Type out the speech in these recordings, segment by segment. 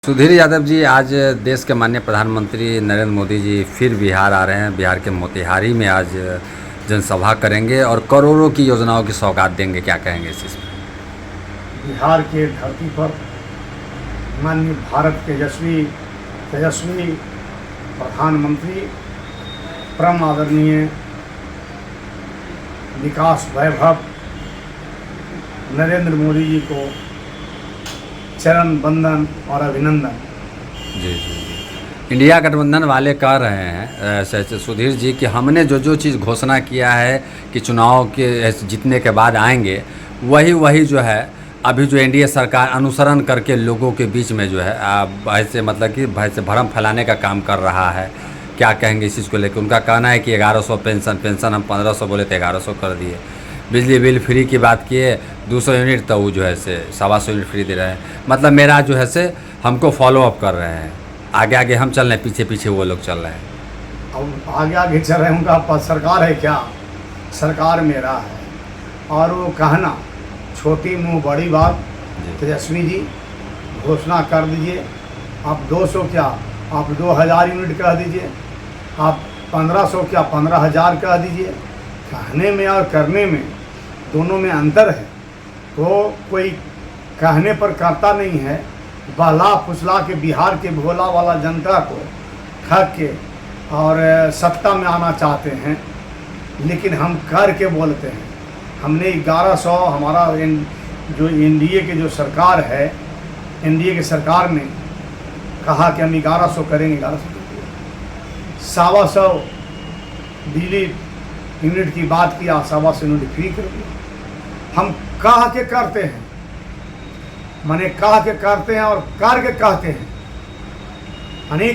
सुधीर यादव जी, आज देश के माननीय प्रधानमंत्री नरेंद्र मोदी जी फिर बिहार आ रहे हैं। बिहार के मोतिहारी में आज जनसभा करेंगे और करोड़ों की योजनाओं की सौगात देंगे। क्या कहेंगे इस चीज़ पर? बिहार के धरती पर माननीय भारत के तेजस्वी प्रधानमंत्री परम आदरणीय विकास वैभव नरेंद्र मोदी जी को चरण वंदन और अभिनंदन। जी जी जी। इंडिया गठबंधन वाले कह रहे हैं सुधीर जी कि हमने जो चीज़ घोषणा किया है कि चुनाव के जीतने के बाद आएंगे, वही जो है अभी जो एनडीए सरकार अनुसरण करके लोगों के बीच में जो है भय से मतलब कि भय से भ्रम फैलाने का काम कर रहा है। क्या कहेंगे इस चीज़ को लेकर? उनका कहना है कि 1100 पेंशन हम 1500 बोले थे 1100 कर दिए। बिजली बिल फ्री की बात किए 200 यूनिट, तो वो जो है से 125 यूनिट फ्री दे रहे हैं। मतलब मेरा जो है से हमको फॉलो अप कर रहे हैं। आगे आगे हम चल रहे हैं, पीछे पीछे वो लोग चल रहे हैं। अब आगे आगे चल रहे हैं, उनका सरकार है क्या? सरकार मेरा है। और वो कहना छोटी मुँह बड़ी बात। तेजस्वी जी घोषणा कर दीजिए, आप 200 क्या आप 2000 यूनिट कह दीजिए, आप 1500 क्या 15000 कह दीजिए। कहने में और करने में दोनों में अंतर है। तो कोई कहने पर करता नहीं है, बहला फुसला के बिहार के भोला वाला जनता को ठग के और सत्ता में आना चाहते हैं, लेकिन हम कर के बोलते हैं। हमने 1100 हमारा जो एनडीए के जो सरकार है, एनडीए की सरकार ने कहा कि हम 1100 करेंगे, 1100 बिजली यूनिट की बात किया, 125 यूनिट फ्री कर दिया। हम कह के करते हैं, माने कह के करते हैं और कर के कहते हैं, यानी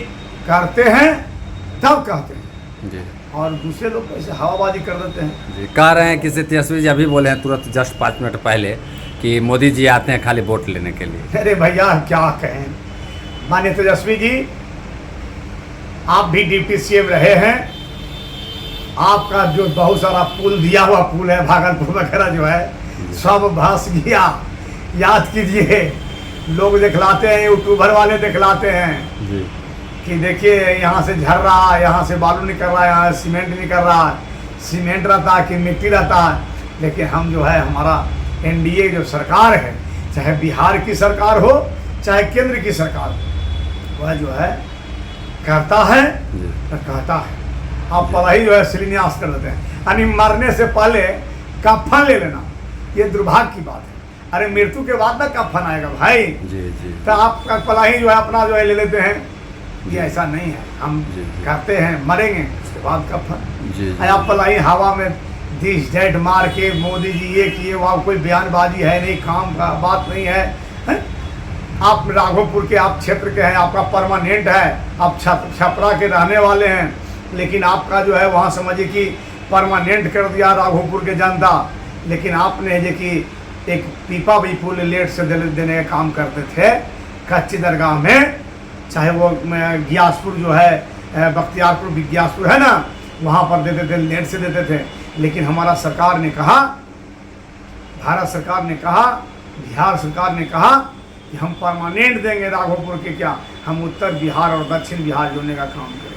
करते हैं तब कहते हैं जी। और दूसरे लोग कैसे हवाबाजी कर देते हैं जी। कह रहे हैं कि तेजस्वी जी अभी बोले हैं तुरंत जस्ट 5 मिनट पहले कि मोदी जी आते हैं खाली वोट लेने के लिए। अरे भैया क्या कहें, माननीय तेजस्वी जी आप भी डिप्टी सीएम रहे हैं। आपका जो बहुत सारा पुल दिया हुआ पुल है भागलपुर वगैरह जो है सब भस गया। याद कीजिए, लोग दिखलाते हैं, यूट्यूबर वाले दिखलाते हैं जी कि देखिए यहाँ से झर रहा है, यहाँ से बालू निकल रहा है, यहाँ से सीमेंट निकल रहा है। सीमेंट रहता है कि मिट्टी रहता है, लेकिन हम जो है हमारा एनडीए जो सरकार है, चाहे बिहार की सरकार हो चाहे केंद्र की सरकार हो, वह जो है करता है तो कहता है। आप पढ़ाई जो है शिलान्यास कर देते हैं, यानी मरने से पहले कफन ले लेना, ये दुर्भाग्य की बात है। अरे मृत्यु के बाद ना कफन आएगा भाई। जी जी। तो आप पढ़ाई जो है अपना जो है ले लेते हैं, ये ऐसा नहीं है। हम करते हैं, मरेंगे उसके बाद कफन। जी। आप पढ़ाई हवा में दिस डेट मार के मोदी जी ये किए, वहाँ कोई बयानबाजी है नहीं, काम का बात नहीं है, है? आप राघोपुर के आप क्षेत्र के हैं, आपका परमानेंट है, आप छपरा के रहने वाले हैं, लेकिन आपका जो है वहाँ समझिए कि परमानेंट कर दिया राघोपुर के जनता। लेकिन आपने जो कि एक पीपा भी पुल लेट से देने का काम करते थे कच्ची दरगाह में, चाहे वो गियासपुर जो है बख्तियारपुर गियासपुर है ना, वहाँ पर देते थे, लेट से देते थे। लेकिन हमारा सरकार ने कहा, भारत सरकार ने कहा, बिहार सरकार ने कहा कि हम परमानेंट देंगे राघोपुर के, क्या हम उत्तर बिहार और दक्षिण बिहार जोड़ने का काम करेंगे।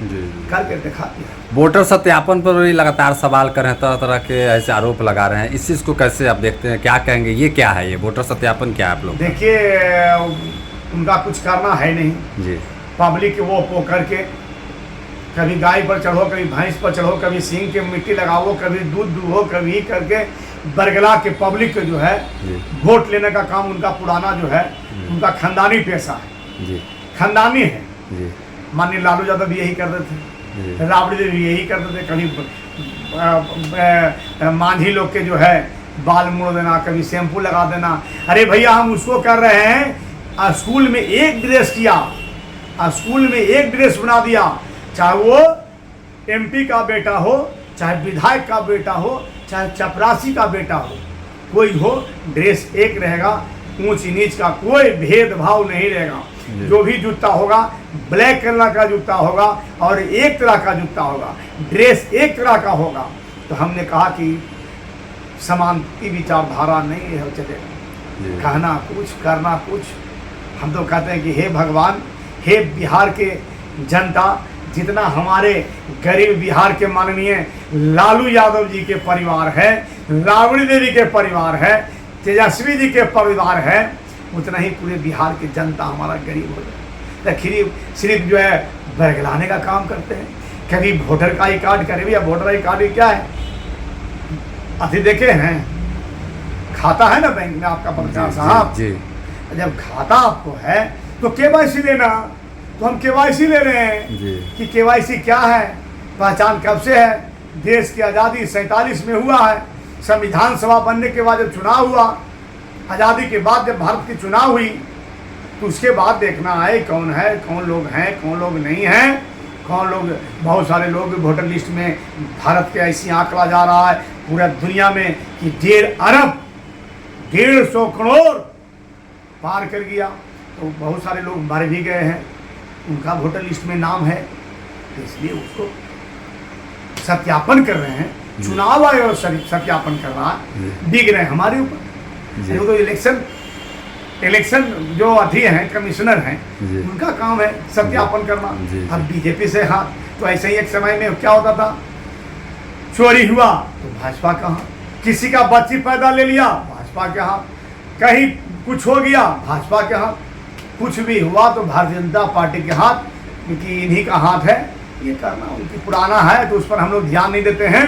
जी। करके दिखा दिया। वोटर सत्यापन पर भी लगातार सवाल कर रहे हैं, तरह तरह के ऐसे आरोप लगा रहे हैं। इस चीज़ को कैसे आप देखते हैं? क्या कहेंगे, ये क्या है, ये वोटर सत्यापन क्या है आप लोग? देखिए उनका कुछ करना है नहीं जी। पब्लिक वो करके कभी गाय पर चढ़ो, कभी भैंस पर चढ़ो, कभी सींग के मिट्टी लगाओ, कभी दूध दूहो, कभी करके बरगला के पब्लिक के जो है वोट लेने का काम उनका पुराना जो है उनका खानदानी पेशा है। जी। खानदानी है जी। माननीय लालू यादव भी यही करते थे, राबड़ी देवी भी यही करते थे। कभी मांझी लोग के जो है बाल मोड़ देना, कभी शैम्पू लगा देना। अरे भैया हम उसको कर रहे हैं, स्कूल में एक ड्रेस किया, स्कूल में एक ड्रेस बना दिया, चाहे वो एमपी का बेटा हो, चाहे विधायक का बेटा हो, चाहे चपरासी का बेटा हो, कोई हो, ड्रेस एक रहेगा, ऊंच नीच का कोई भेदभाव नहीं रहेगा। जो भी जूता होगा ब्लैक कलर का जूता होगा और एक तरह का जूता होगा, ड्रेस एक तरह का होगा। तो हमने कहा कि समानती विचारधारा नहीं है चलेगा, कहना कुछ करना कुछ। हम तो कहते हैं कि हे भगवान, हे बिहार के जनता, जितना हमारे गरीब बिहार के माननीय लालू यादव जी के परिवार है, राबड़ी देवी के परिवार है, तेजस्वी जी के परिवार है, उतना ही पूरे बिहार की जनता हमारा गरीब हो जाए। सिर्फ जो है बरगलाने का काम करते हैं। कभी वोटर का आई कार्ड करे, भैया वोटर आई कार्ड क्या है? अभी देखे हैं, खाता है ना बैंक में आपका प्रधान साहब जी। जब खाता आपको है तो केवाईसी लेना, तो हम केवाईसी ले रहे हैं जी। कि केवाईसी क्या है, पहचान कब से है? देश की आज़ादी 47 में हुआ है। संविधान सभा बनने के बाद जब चुनाव हुआ, आज़ादी के बाद जब भारत की चुनाव हुई, तो उसके बाद देखना है कौन है, कौन लोग हैं, कौन लोग नहीं हैं, कौन लोग, बहुत सारे लोग वोटर लिस्ट में भारत के ऐसी आंकड़ा जा रहा है पूरा दुनिया में कि 1.5 अरब 150 करोड़ पार कर गया। तो बहुत सारे लोग मर भी गए हैं, उनका वोटर लिस्ट में नाम है, तो इसलिए उसको सत्यापन कर रहे हैं। चुनाव आयोग सत्यापन कर रहा है, बिग रहे हमारे ऊपर। तो इलेक्शन जो अथी हैं, कमिश्नर हैं, उनका काम है सत्यापन करना। अब बीजेपी से हाँ, तो ऐसे ही एक समय में क्या होता था, चोरी हुआ तो भाजपा का हाथ, किसी का बच्ची पैदा ले लिया भाजपा के हाथ, कहीं कुछ हो गया भाजपा के हाथ, कुछ भी हुआ तो भारतीय जनता पार्टी के हाथ, क्योंकि इन्हीं का हाथ है ये करना। उनकी पुराना है तो उस पर हम लोग ध्यान नहीं देते हैं।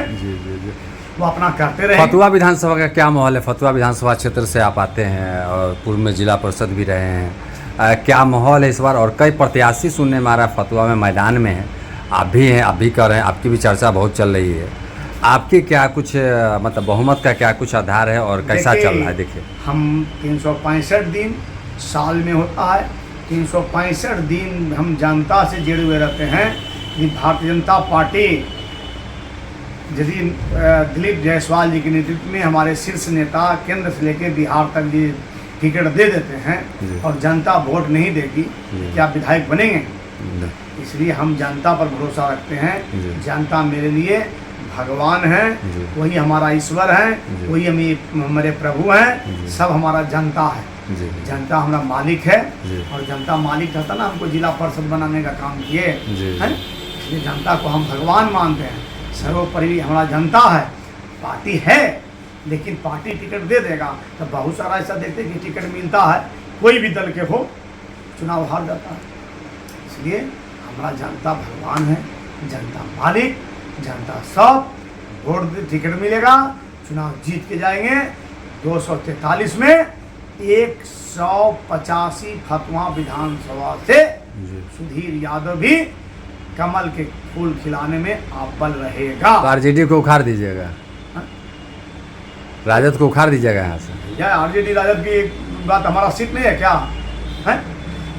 वो अपना करते रहे। फतुहा विधानसभा का क्या माहौल है? फतुहा विधानसभा क्षेत्र से आप आते हैं और पूर्व में जिला परिषद भी रहे हैं, क्या माहौल है इस बार? और कई प्रत्याशी सुनने में आ रहा है फतुहा में मैदान में है, आप भी हैं, आप भी कर रहे हैं, आपकी भी चर्चा बहुत चल रही है। आपकी क्या कुछ मतलब बहुमत का क्या कुछ आधार है और कैसा चल रहा है? देखिए, हम 365 दिन साल में होता है, 365 दिन हम जनता से जुड़े हुए रहते हैं। कि भारतीय जनता पार्टी यदि दिलीप जायसवाल जी के नेतृत्व में हमारे शीर्ष नेता केंद्र से लेकर बिहार तक भी टिकट दे देते हैं और जनता वोट नहीं देगी, क्या विधायक बनेंगे? इसलिए हम जनता पर भरोसा रखते हैं। जनता मेरे लिए भगवान है, वही हमारा ईश्वर है, वही हमारे प्रभु हैं, सब हमारा जनता है। जनता हमारा मालिक है और जनता मालिक रहता ना, हमको जिला परिषद बनाने का काम किए हैं, इसलिए जनता को हम भगवान मानते हैं। सर्वोपरि हमारा जनता है, पार्टी है, लेकिन पार्टी टिकट दे देगा तो बहुत सारा ऐसा देखते हैं कि टिकट मिलता है, कोई भी दल के हो, चुनाव हार जाता है। इसलिए हमारा जनता भगवान है, जनता मालिक, जनता सब वोट टिकट मिलेगा, चुनाव जीत के जाएंगे। 243 में 185 फतुहा विधानसभा से सुधीर यादव भी कमल के फूल खिलाने में अव्वल रहेगा। तो आरजेडी को उखाड़ दीजिएगा, राजद को उखाड़ दीजिएगा यहाँ से? या आरजेडी राजद की एक बात हमारा सीट नहीं है क्या है?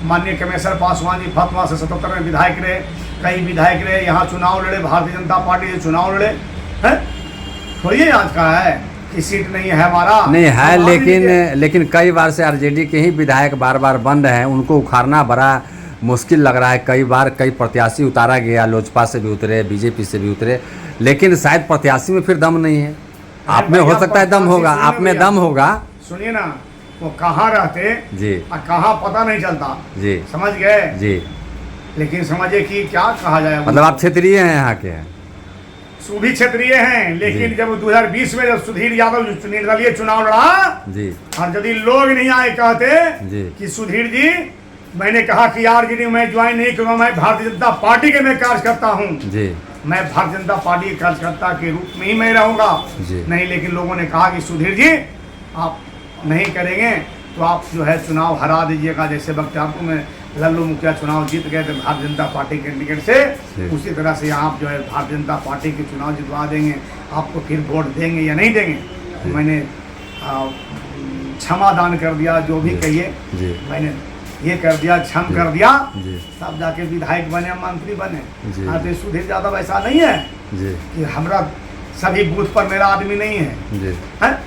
माननीय कमेश्वर पासवान जी फतुहा से 77 में विधायक रहे, कई विधायक रहे, यहाँ चुनाव लड़े, भारतीय जनता पार्टी से चुनाव लड़े हैं। थोड़ी आज का है कि सीट नहीं है हमारा, नहीं है, लेकिन कई बार से आरजेडी के ही विधायक बार बार बन रहे हैं, उनको उखाड़ना बड़ा मुश्किल लग रहा है। कई बार कई प्रत्याशी उतारा गया, लोजपा से भी उतरे, बीजेपी से भी उतरे, लेकिन शायद प्रत्याशी में फिर दम नहीं है। आप में हो सकता है दम होगा, आप में दम होगा। सुनिए ना, वो कहाँ रहते जी और कहाँ पता नहीं चलता जी, समझ गए जी। लेकिन समझिए कि क्या कहा जाए, मतलब आप क्षेत्रीय हैं, यहाँ के हैं? भी क्षेत्रीय हैं, लेकिन जब 2020 में जब सुधीर यादव निर्दलीय चुनाव लड़ा जी, और यदि लोग नहीं आए कहते जी कि सुधीर जी, मैंने कहा कि आरजेडी मैं ज्वाइन नहीं करूँगा, मैं भारतीय जनता पार्टी के मैं कार्यकर्ता हूँ जी, मैं भारतीय जनता पार्टी के कार्यकर्ता के रूप में ही मैं रहूँगा नहीं। लेकिन लोगों ने कहा कि सुधीर जी आप नहीं करेंगे तो आप जो है चुनाव हरा दीजिएगा। जैसे बख्तियारपुर में लल्लू मुखिया चुनाव जीत गए थे भारतीय जनता पार्टी के टिकट से, उसी तरह से आप जो है भारतीय जनता पार्टी के चुनाव जितवा देंगे, आपको फिर वोट देंगे या नहीं देंगे। तो मैंने क्षमा दान कर दिया, जो भी कहिए मैंने ये कर दिया, क्षम कर दिया, सब जाके विधायक बने, मंत्री बने। तो सुधीर यादव ऐसा नहीं है कि हमारा सभी बूथ पर मेरा आदमी नहीं है,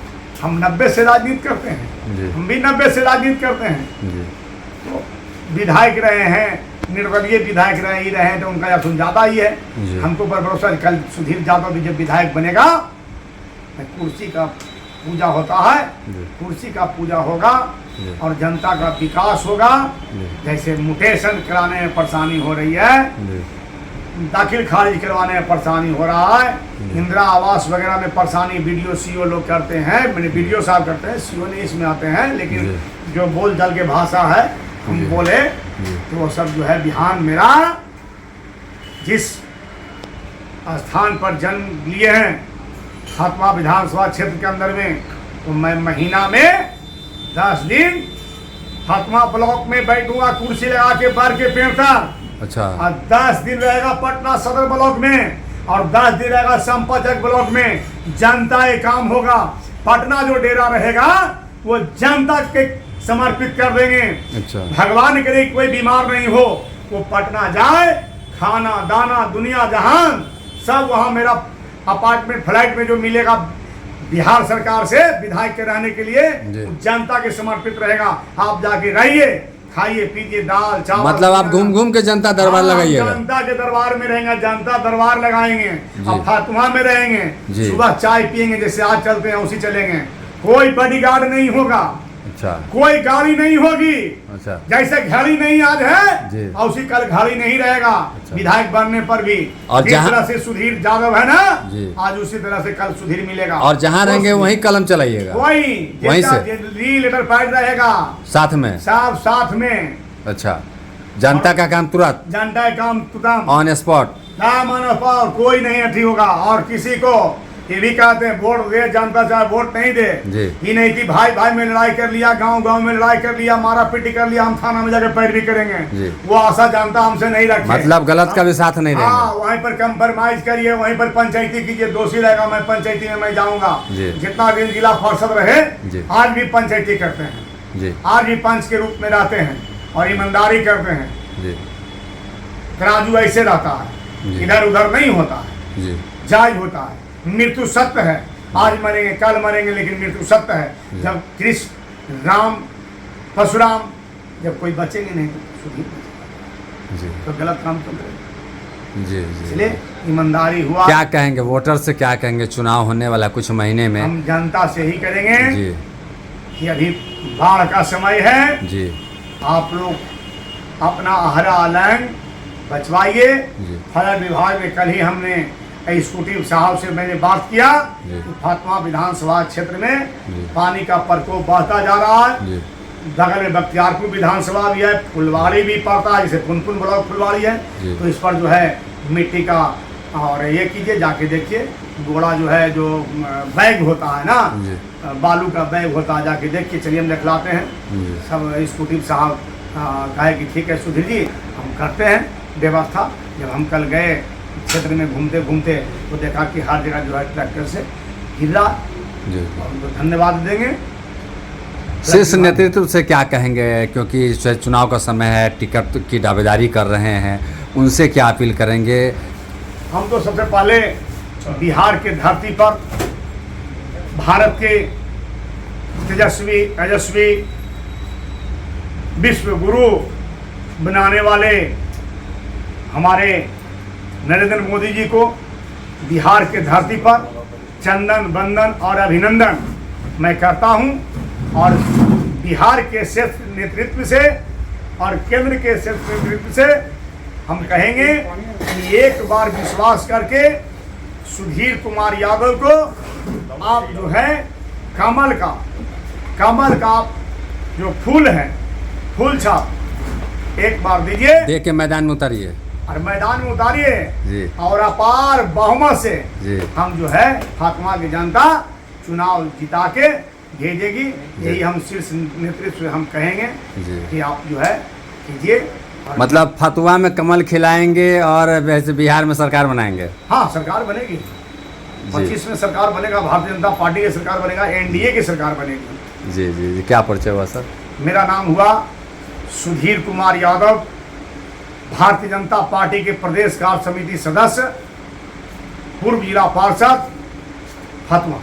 हम 90 से राजनीति करते हैं, हम भी 90 से राजनीति करते हैं। तो विधायक रहे हैं, निर्दलीय विधायक रहे ही रहे, तो उनका या ज़्यादा ही है। हमको पर भरोसा, कल सुधीर यादव भी जब विधायक बनेगा, कुर्सी का पूजा होता है, कुर्सी का पूजा होगा, जी। और जनता का विकास होगा। जी। जैसे म्यूटेशन कराने में परेशानी हो रही है, जी। दाखिल खारिज करवाने में परेशानी हो रहा है, इंदिरा आवास वगैरह में परेशानी बीडीओ सीओ लोग करते हैं, मैंने बीडीओ साहब करते हैं, सीओ नहीं इसमें आते हैं, लेकिन जी। जो बोल चाल के भाषा है हम जी। बोले जी। तो वो सब जो है बिहान मेरा जिस स्थान पर जन्म लिए हैं खातमा विधानसभा क्षेत्र के अंदर में, तो मैं महीना में 10 दिन खातमा ब्लॉक में बैठूंगा कुर्सी लगा के बर के पेड़ तक, अच्छा। और 10 दिन रहेगा पटना सदर ब्लॉक में, और 10 दिन रहेगा संपाचक ब्लॉक में। जनता ये काम होगा, पटना जो डेरा रहेगा वो जनता के समर्पित कर देंगे। अच्छा। भगवान करे कोई बीमार नहीं हो, वो पटना जाए, खाना दाना दुनिया जहान सब वहाँ मेरा अपार्टमेंट फ्लैट में जो मिलेगा बिहार सरकार से विधायक के रहने के लिए, जी। जनता के समर्पित रहेगा। आप जाके रहिए, खाइए पीजिए दाल चावल। मतलब आप घूम घूम के जनता दरबार हाँ, लगाइएगा। जनता के दरबार में रहेंगे, जनता दरबार लगाएंगे, जी। अब फातुमा में रहेंगे, जी। सुबह चाय पियेंगे, जैसे आज चलते हैं उसी चलेंगे। कोई बॉडीगार्ड नहीं होगा, अच्छा। कोई गाड़ी नहीं होगी, अच्छा। जैसे घड़ी नहीं आज जी। है और उसी कल घड़ी नहीं रहेगा। अच्छा। विधायक बनने पर भी और जिस जहाँ- तरह से सुधीर यादव है ना, जी। आज उसी तरह से कल सुधीर मिलेगा। और जहाँ रहेंगे वहीं कलम चलाइएगा, वहीं से लेटर पैड रहेगा साथ में। साहब साथ में। अच्छा। जनता का काम तुरंत जनता का काम तुरंत ऑन स्पॉट। नाम और कोई नहीं अठी होगा। और किसी को ये भी कहते हैं वोट दे, जनता चाहे वोट नहीं दे, जी। ये नहीं कि भाई भाई में लड़ाई कर लिया, गांव गांव में लड़ाई कर लिया, मारा पीटी कर लिया, हम थाना में जाकर पैरवी करेंगे, जी। वो आशा जनता हमसे नहीं रखे। मतलब गलत का भी साथ नहीं हाँ, देंगे। वहीं पर कंप्रोमाइज करिए, वहीं पर पंचायती कीजिए। दोषी रहेगा मैं पंचायती में मैं जाऊंगा। जी। जितना दिन जिला पार्षद रहे, जी। आज भी पंचायती करते हैं, जी। आज भी पंच के रूप में रहते हैं और ईमानदारी करते हैं। जी। तराजू ऐसे रहता जी। है, इधर उधर नहीं होता है, जी। जायज होता है। मृत्यु सत्य है, आज मरेंगे कल मरेंगे, लेकिन मृत्यु सत्य है। जब कृष्ण राम परशुराम जब कोई बचेंगे नहीं तो सुधीर बचेगा, जी। तो गलत काम तो करेगा। जी। जी। इसलिए ईमानदारी हुआ। क्या कहेंगे वोटर से, क्या कहेंगे? चुनाव होने वाला कुछ महीने में। हम जनता से ही करेंगे जी। कि अभी बाढ़ का समय है, जी। आप लोग अपना आहरा लैंड बचवाइए। जी। फल विभाग में कल ही हमने एग्जीक्यूटिव साहब से मैंने बात किया जी। कि फातमा विधानसभा क्षेत्र में जी। पानी का प्रकोप बढ़ता जा रहा है। जी। बगल में बख्तियारपुर विधानसभा भी है, फुलवाड़ी भी पड़ता है, जैसे पुनपुन ब्लॉक फुलवाड़ी है, जी। तो इस पर जो है मिट्टी का और ये कीजिए, जाके देखिए गोड़ा जो है जो बैग होता है ना, जी। बालू का बैग होता है, जाके देखिए। चलिए हम दिखलाते हैं। जी। सब एग्जीक्यूटिव साहब कहे कि ठीक है सुधीर जी, हम करते हैं व्यवस्था। जब हम कल गए क्षेत्र में घूमते घूमते तो देखा कि हर जगह जो है ट्रैक्टर से गिरा, जी। और उनको धन्यवाद देंगे। शीर्ष नेतृत्व से क्या कहेंगे, क्योंकि चुनाव का समय है, टिकट की दावेदारी कर रहे हैं, उनसे क्या अपील करेंगे? हम तो सबसे पहले बिहार के धरती पर भारत के तेजस्वी तेजस्वी विश्व गुरु बनाने वाले हमारे नरेंद्र मोदी जी को बिहार के धरती पर चंदन वंदन और अभिनंदन मैं करता हूं। और बिहार के शीर्ष नेतृत्व से और केंद्र के शीर्ष नेतृत्व से हम कहेंगे कि एक बार विश्वास करके सुधीर कुमार यादव को आप जो है कमल का जो फूल है, फूल छाप एक बार दीजिए, दे के मैदान में उतारिए और मैदान में उतारिए जी। और अपार बहुमत से जी। हम जो है फातमा की जनता चुनाव जिता के भेजेगी। यही हम शीर्ष नेतृत्व से हम कहेंगे जी। कि आप जो है कीजिए। और मतलब फतुआ में कमल खिलाएंगे और वैसे बिहार में सरकार बनाएंगे। हाँ, सरकार बनेगी, 25 में सरकार बनेगा, भारतीय जनता पार्टी की सरकार बनेगा, एनडीए की सरकार बनेगी। जी। जी। जी। क्या परिचय हुआ सर? मेरा नाम हुआ सुधीर कुमार यादव, भारतीय जनता पार्टी के प्रदेश कार्य समिति सदस्य, पूर्व जिला पार्षद फतुआ।